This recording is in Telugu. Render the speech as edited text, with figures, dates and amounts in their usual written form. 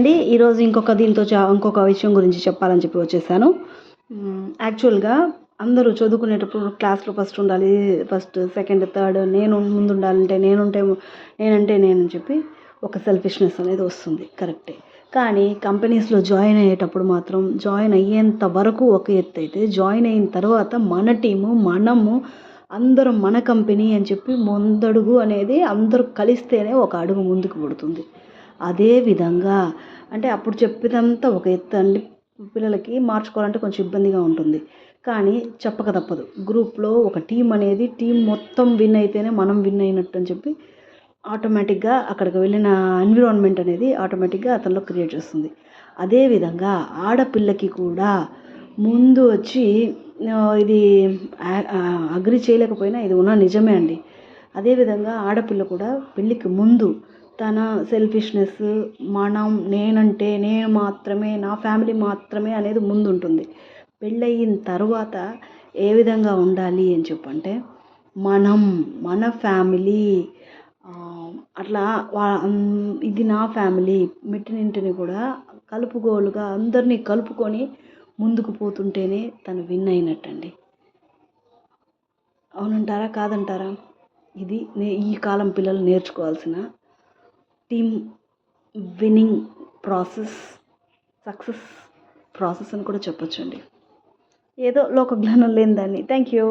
అండి. ఈరోజు ఇంకొక విషయం గురించి చెప్పాలని చెప్పి వచ్చేసాను. యాక్చువల్‌గా అందరూ చదువుకునేటప్పుడు క్లాస్‌లో ఫస్ట్ ఉండాలి. ఫస్ట్, సెకండ్, థర్డ్ నేను ముందుండాలంటే నేనంటే నేనని చెప్పి ఒక సెల్ఫిష్‌నెస్ అనేది వస్తుంది. కరెక్టే. కానీ కంపెనీస్‌లో జాయిన్ అయ్యేటప్పుడు మాత్రం జాయిన్ అయ్యేంత వరకు ఒక ఎత్తయితే, జాయిన్ అయిన తర్వాత మన టీము, మనము అందరం మన కంపెనీ అని చెప్పి ముందడుగు అనేది అందరూ కలిస్తేనే ఒక అడుగు ముందుకు పడుతుంది. అదే విధంగా అంటే అప్పుడు చెప్పేదంతా ఒక ఎత్తు అండి. పిల్లలకి మార్చుకోవాలంటే కొంచెం ఇబ్బందిగా ఉంటుంది. కానీ చెప్పక తప్పదు. గ్రూప్‌లో ఒక టీం మొత్తం విన్ అయితేనే మనం విన్ అయినట్టు అని చెప్పి ఆటోమేటిక్‌గా అక్కడికి వెళ్ళిన ఎన్విరాన్మెంట్ అనేది ఆటోమేటిక్‌గా అతనిలో క్రియేట్ చేస్తుంది. అదేవిధంగా ఆడపిల్లకి కూడా ముందు వచ్చి ఇది అగ్రి చేయలేకపోయినా ఇది ఉన్న నిజమే అండి. అదేవిధంగా ఆడపిల్ల కూడా పెళ్ళికి ముందు తన సెల్ఫిష్‌నెస్ నేనంటే నేను మాత్రమే, నా ఫ్యామిలీ మాత్రమే అనేది ముందుంటుంది. పెళ్ళయిన తర్వాత ఏ విధంగా ఉండాలి అని చెప్పంటే మన ఫ్యామిలీ అట్లా ఇది నా ఫ్యామిలీ మెట్టినింటిని కూడా కలుపుగోలుగా అందరినీ కలుపుకొని ముందుకు పోతుంటేనే తను విన్ అయినట్టండి. అవునంటారా? కాదంటారా? ఇది ఈ కాలం పిల్లలు నేర్చుకోవాల్సిన టీమ్ విన్నింగ్ సక్సెస్ ప్రాసెస్ అని కూడా చెప్పొచ్చండి. ఏదో లోక జ్ఞానం లేని దాన్ని. Thank you.